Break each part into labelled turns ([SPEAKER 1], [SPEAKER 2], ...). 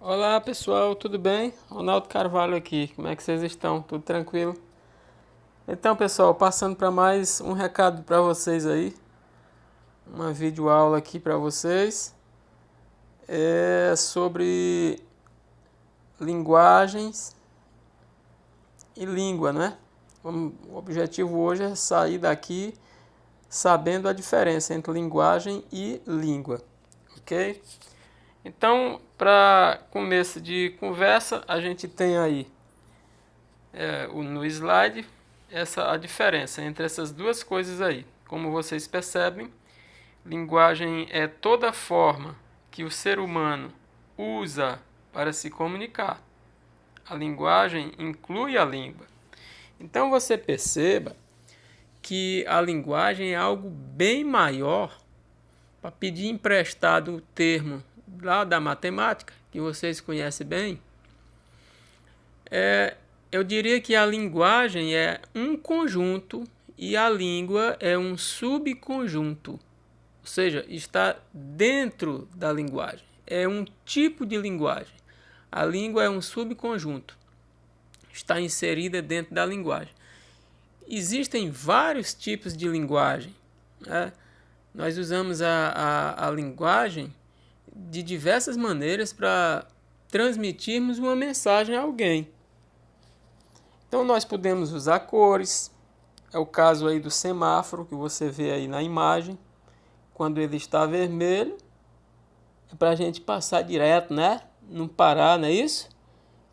[SPEAKER 1] Olá pessoal, tudo bem? Ronaldo Carvalho aqui, como é que vocês estão? Tudo tranquilo? Então pessoal, passando para mais um recado para vocês aí, uma videoaula aqui para vocês, é sobre linguagens e língua, né? O objetivo hoje é sair daqui sabendo a diferença entre linguagem e língua, ok? Então, para começo de conversa, a gente tem aí no slide a diferença entre essas duas coisas aí. Como vocês percebem, linguagem é toda forma que o ser humano usa para se comunicar. A linguagem inclui a língua. Então você perceba que a linguagem é algo bem maior. Para pedir emprestado o termo lá da matemática, que vocês conhecem bem, eu diria que a linguagem é um conjunto e a língua é um subconjunto. Ou seja, está dentro da linguagem. É um tipo de linguagem. A língua é um subconjunto. Está inserida dentro da linguagem. Existem vários tipos de linguagem, né? Nós usamos a linguagem de diversas maneiras para transmitirmos uma mensagem a alguém. Então nós podemos usar cores, é o caso aí do semáforo que você vê aí na imagem. Quando ele está vermelho, é para a gente passar direto, né? Não parar, não é isso?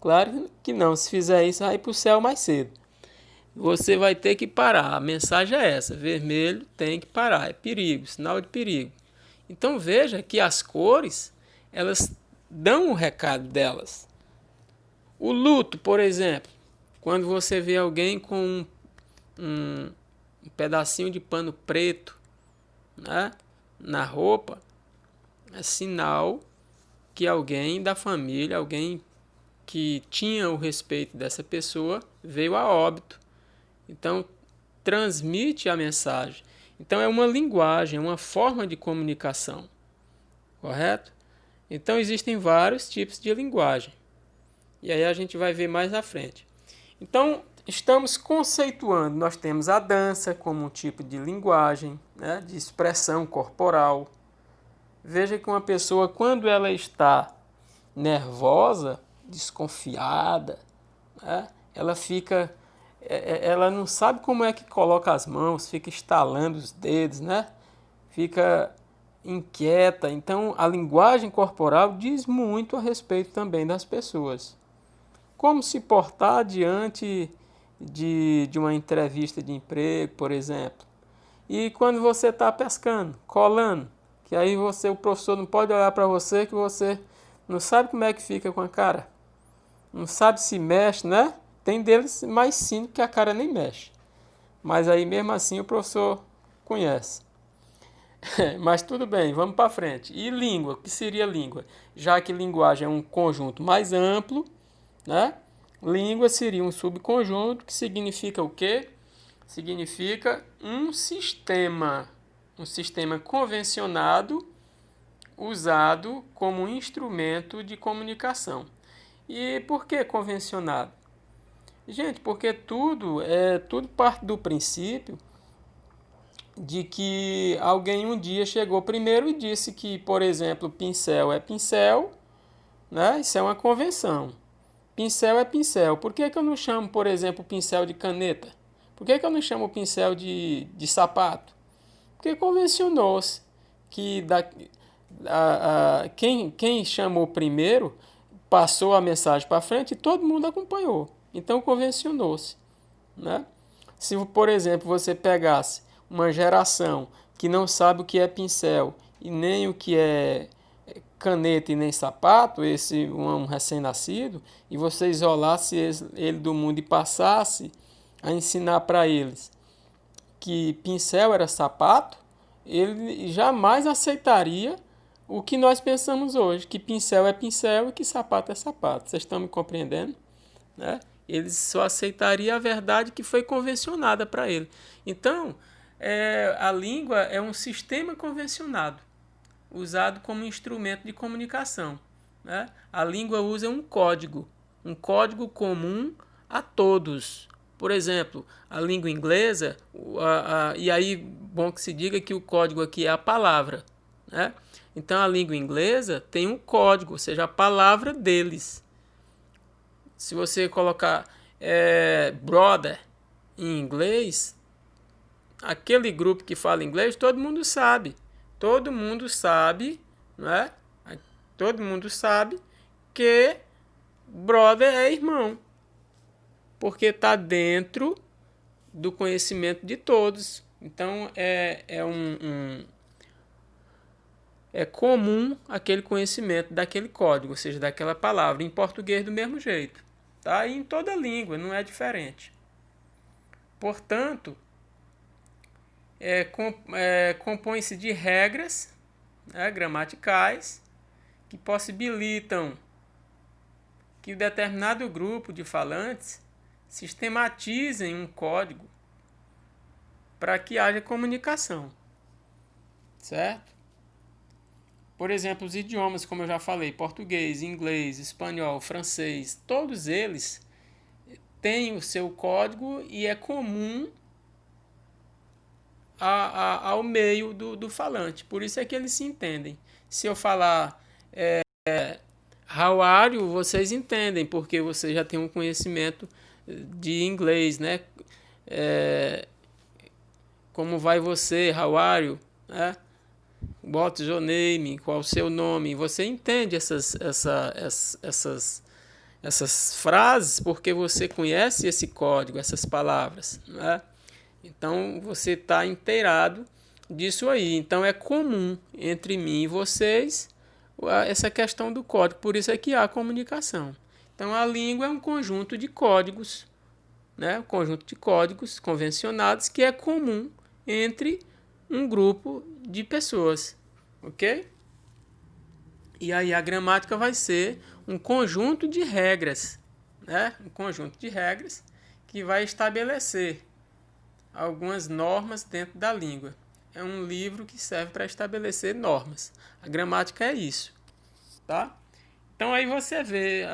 [SPEAKER 1] Claro que não, se fizer isso vai para o céu mais cedo. Você vai ter que parar, a mensagem é essa, vermelho tem que parar, é perigo, sinal de perigo. Então veja que as cores, elas dão o recado delas. O luto, por exemplo, quando você vê alguém com um pedacinho de pano preto, né, na roupa, é sinal que alguém da família, alguém que tinha o respeito dessa pessoa, veio a óbito. Então, transmite a mensagem. Então, é uma linguagem, uma forma de comunicação. Correto? Então, existem vários tipos de linguagem. E aí a gente vai ver mais à frente. Então, estamos conceituando. Nós temos a dança como um tipo de linguagem, né, de expressão corporal. Veja que uma pessoa, quando ela está nervosa, desconfiada, né, ela não sabe como é que coloca as mãos, fica estalando os dedos, né? Fica inquieta. Então, a linguagem corporal diz muito a respeito também das pessoas. Como se portar diante de uma entrevista de emprego, por exemplo. E quando você está pescando, colando, que aí o professor não pode olhar para você, que você não sabe como é que fica com a cara. Não sabe se mexe, né? Tem deles mais cínico que a cara nem mexe. Mas aí mesmo assim o professor conhece. Mas tudo bem, vamos para frente. E língua, o que seria língua? Já que linguagem é um conjunto mais amplo, né? Língua seria um subconjunto que significa o quê? Significa um sistema convencionado usado como instrumento de comunicação. E por que convencionado? Gente, porque tudo parte do princípio de que alguém um dia chegou primeiro e disse que, por exemplo, pincel é pincel, né? Isso é uma convenção. Pincel é pincel. Por que eu não chamo, por exemplo, pincel de caneta? Por que eu não chamo pincel de sapato? Porque convencionou-se que quem chamou primeiro passou a mensagem para frente e todo mundo acompanhou. Então convencionou-se, né? Se, por exemplo, você pegasse uma geração que não sabe o que é pincel e nem o que é caneta e nem sapato, esse um recém-nascido, e você isolasse ele do mundo e passasse a ensinar para eles que pincel era sapato, ele jamais aceitaria o que nós pensamos hoje, que pincel é pincel e que sapato é sapato. Vocês estão me compreendendo? Né? Ele só aceitaria a verdade que foi convencionada para ele. Então, a língua é um sistema convencionado, usado como instrumento de comunicação. né? A língua usa um código comum a todos. Por exemplo, a língua inglesa, e aí bom que se diga que o código aqui é a palavra, né? Então a língua inglesa tem um código, ou seja, a palavra deles. Se você colocar brother em inglês, aquele grupo que fala inglês, todo mundo sabe. Todo mundo sabe, não é? Todo mundo sabe que brother é irmão, porque está dentro do conhecimento de todos. Então é comum aquele conhecimento daquele código, ou seja, daquela palavra. Em português do mesmo jeito, tá? E em toda língua não é diferente. Portanto, compõe-se de regras, né, gramaticais que possibilitam que determinado grupo de falantes sistematizem um código para que haja comunicação, certo? Por exemplo, os idiomas, como eu já falei, português, inglês, espanhol, francês, todos eles têm o seu código e é comum ao meio do falante. Por isso é que eles se entendem. Se eu falar how are you, vocês entendem, porque vocês já têm um conhecimento de inglês, né? Como vai você? How are you? What's your name? Qual o seu nome? Você entende essas frases porque você conhece esse código, essas palavras, né? Então você está inteirado disso aí. Então é comum entre mim e vocês essa questão do código. Por isso é que há comunicação. Então a língua é um conjunto de códigos, né? Um conjunto de códigos convencionados que é comum entre um grupo de pessoas, ok? E aí a gramática vai ser um conjunto de regras, né? Um conjunto de regras que vai estabelecer algumas normas dentro da língua. É um livro que serve para estabelecer normas. A gramática é isso, tá? Então aí você vê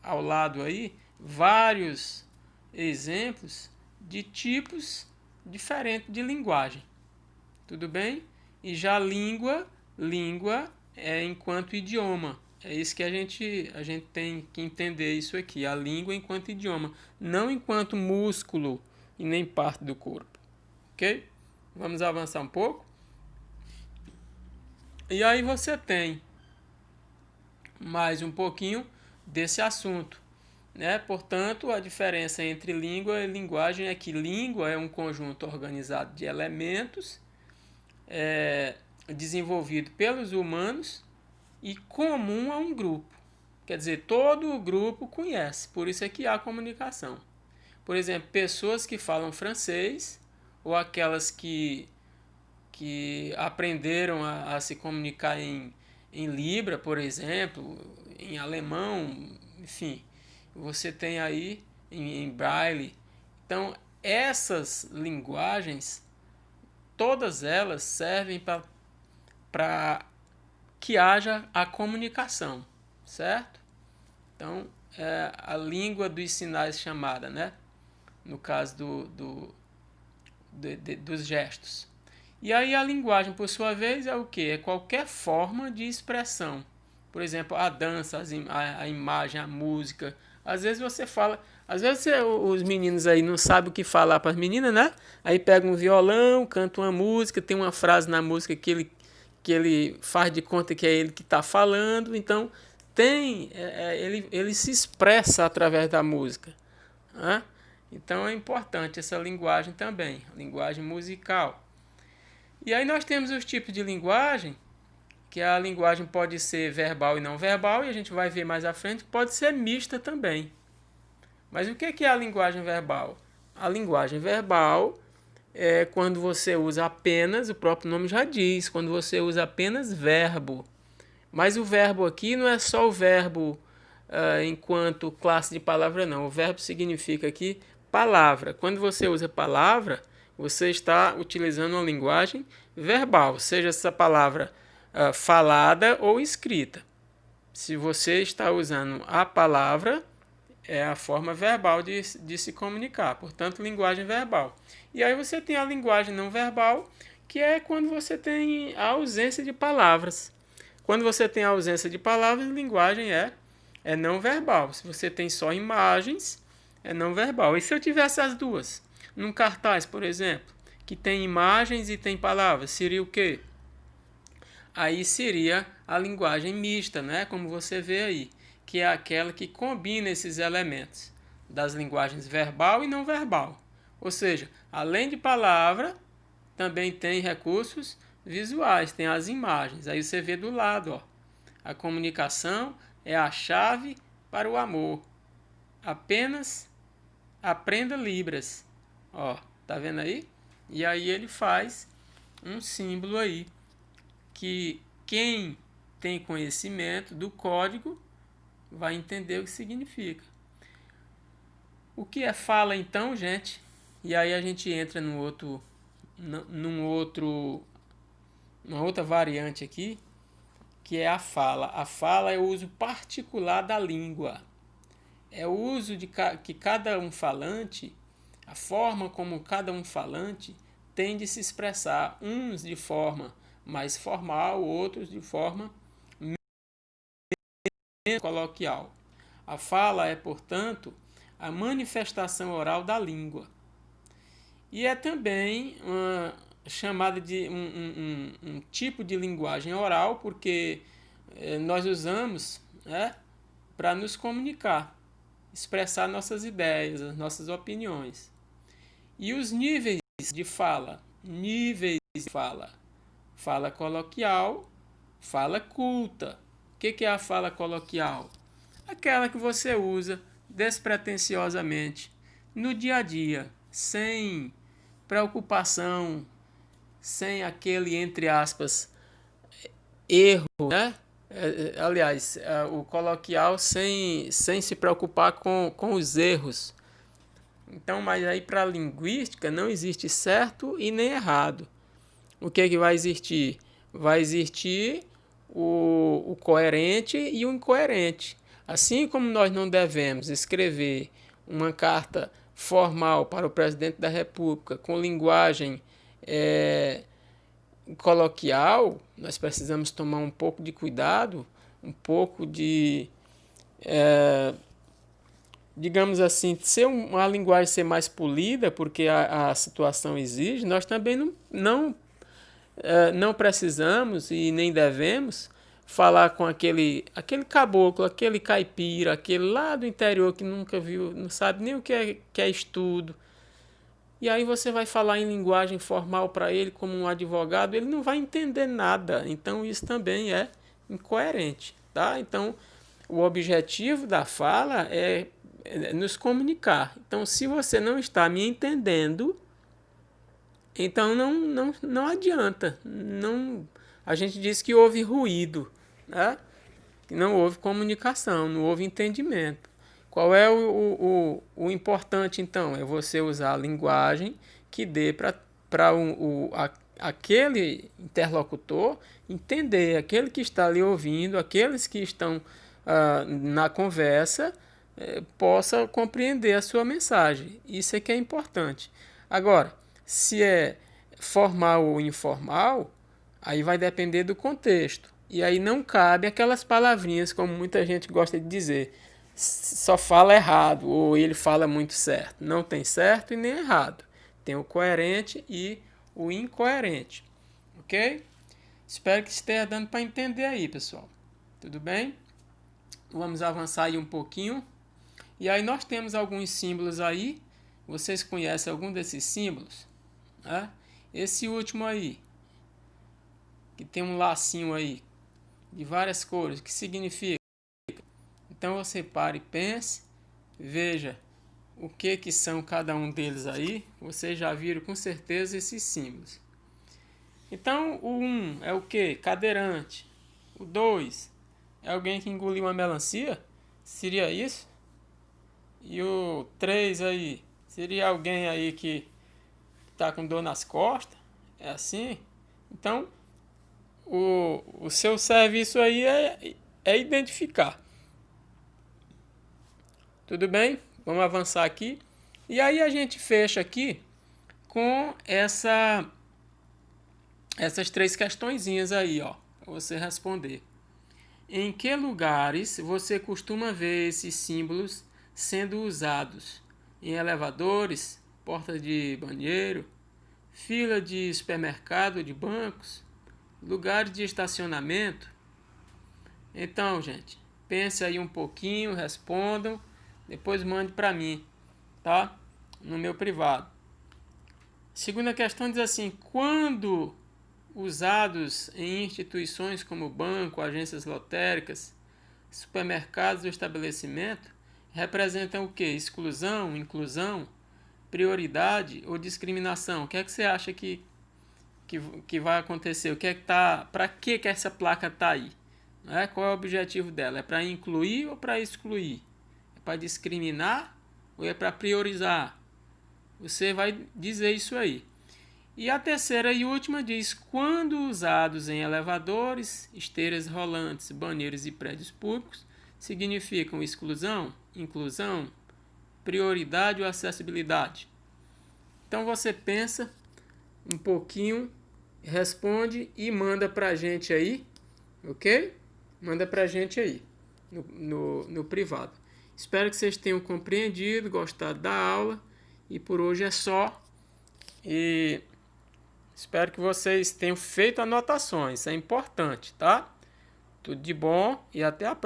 [SPEAKER 1] ao lado aí vários exemplos de tipos diferentes de linguagem. Tudo bem? E já língua é enquanto idioma. É isso que a gente tem que entender isso aqui. A língua enquanto idioma, não enquanto músculo e nem parte do corpo. Ok? Vamos avançar um pouco. E aí você tem mais um pouquinho desse assunto, né? Portanto, a diferença entre língua e linguagem é que língua é um conjunto organizado de elementos desenvolvido pelos humanos e comum a um grupo. Quer dizer, todo o grupo conhece, por isso é que há comunicação. Por exemplo, pessoas que falam francês ou aquelas que aprenderam a se comunicar em Libra, por exemplo, em alemão, enfim, você tem aí em Braille. Então, essas linguagens, todas elas servem para que haja a comunicação, certo? Então, a língua dos sinais chamada, né? No caso dos gestos. E aí a linguagem, por sua vez, é o quê? É qualquer forma de expressão. Por exemplo, a dança, a imagem, a música. Às vezes você fala... Às vezes os meninos aí não sabem o que falar para as meninas, né? Aí pega um violão, canta uma música, tem uma frase na música que ele faz de conta que é ele que está falando. Então, ele se expressa através da música, né? Então é importante essa linguagem também, linguagem musical. E aí nós temos os tipos de linguagem, que a linguagem pode ser verbal e não verbal, e a gente vai ver mais à frente que pode ser mista também. Mas o que é a linguagem verbal? A linguagem verbal é quando você usa apenas, o próprio nome já diz, quando você usa apenas verbo. Mas o verbo aqui não é só o verbo enquanto classe de palavra, não. O verbo significa aqui palavra. Quando você usa palavra, você está utilizando uma linguagem verbal, seja essa palavra falada ou escrita, Se você está usando a palavra, é a forma verbal de se comunicar, portanto, linguagem verbal. E aí você tem a linguagem não verbal, que é quando você tem a ausência de palavras. Quando você tem a ausência de palavras, linguagem é não verbal. Se você tem só imagens, é não verbal. E se eu tivesse as duas? Num cartaz, por exemplo, que tem imagens e tem palavras, seria o quê? Aí seria a linguagem mista, né? Como você vê aí, que é aquela que combina esses elementos das linguagens verbal e não verbal. Ou seja, além de palavra, também tem recursos visuais, tem as imagens. Aí você vê do lado, ó. A comunicação é a chave para o amor. Apenas aprenda Libras. Ó, tá vendo aí? E aí ele faz um símbolo aí que quem tem conhecimento do código vai entender o que significa. O que é fala então, gente? E aí a gente entra numa outra variante aqui, que é a fala. A fala é o uso particular da língua. É o uso que cada um falante, a forma como cada um falante tem de se expressar, uns de forma mais formal, outros de forma menos coloquial. A fala é, portanto, a manifestação oral da língua. E é também uma chamada de um tipo de linguagem oral, porque nós usamos, né, para nos comunicar, expressar nossas ideias, as nossas opiniões. E os níveis de fala, fala coloquial, fala culta. O que é a fala coloquial? Aquela que você usa despretensiosamente no dia a dia, sem preocupação, sem aquele, entre aspas, erro, né? Aliás, o coloquial sem se preocupar com os erros. Então, mas aí para a linguística não existe certo e nem errado. O que é que vai existir? Vai existir o coerente e o incoerente. Assim como nós não devemos escrever uma carta formal para o presidente da República com linguagem coloquial, nós precisamos tomar um pouco de cuidado, um pouco de, digamos assim, ser uma linguagem ser mais polida, porque a situação exige. Nós também não precisamos e nem devemos falar com aquele caboclo, aquele caipira, aquele lá do interior que nunca viu, não sabe nem o que é estudo. E aí você vai falar em linguagem formal para ele como um advogado, ele não vai entender nada. Então isso também é incoerente, tá? Então o objetivo da fala é nos comunicar. Então se você não está me entendendo, então não adianta. A gente diz que houve ruído, né? Que não houve comunicação, não houve entendimento. Qual é o importante, então? É você usar a linguagem que dê para aquele interlocutor entender, aquele que está ali ouvindo, aqueles que estão na conversa, possa compreender a sua mensagem. Isso é que é importante. Agora, se é formal ou informal, aí vai depender do contexto. E aí não cabe aquelas palavrinhas, como muita gente gosta de dizer, só fala errado ou ele fala muito certo. Não tem certo e nem errado. Tem o coerente e o incoerente. Ok? Espero que esteja dando para entender aí, pessoal. Tudo bem? Vamos avançar aí um pouquinho. E aí nós temos alguns símbolos aí. Vocês conhecem algum desses símbolos? Esse último aí, que tem um lacinho aí de várias cores, o que significa? Então você para e pense, veja o que são cada um deles aí. Vocês já viram com certeza esses símbolos. Então o 1 é o que? Cadeirante. O 2 é alguém que engoliu uma melancia? Seria isso? E o 3 aí seria alguém aí que está com dor nas costas? É assim? Então o seu serviço aí é identificar. Tudo bem? Vamos avançar aqui. E aí a gente fecha aqui com essas 3 questõezinhas aí, ó, para você responder. Em que lugares você costuma ver esses símbolos sendo usados? Em elevadores, porta de banheiro, fila de supermercado, de bancos, lugares de estacionamento? Então, gente, pense aí um pouquinho, respondam, depois mande para mim, tá? No meu privado. Segunda questão diz assim: quando usados em instituições como banco, agências lotéricas, supermercados ou estabelecimento, representam o que? Exclusão, inclusão, prioridade ou discriminação? O que é que você acha que vai acontecer? O que é que tá? Para que essa placa está aí? Qual é o objetivo dela? É para incluir ou para excluir? É para discriminar ou é para priorizar? Você vai dizer isso aí. E a terceira e última diz: quando usados em elevadores, esteiras rolantes, banheiros e prédios públicos, significam exclusão, inclusão, prioridade ou acessibilidade? Então você pensa um pouquinho, responde e manda pra gente aí, ok? Manda pra gente aí, no privado. Espero que vocês tenham compreendido, gostado da aula, e por hoje é só. E espero que vocês tenham feito anotações, isso é importante, tá? Tudo de bom e até a próxima.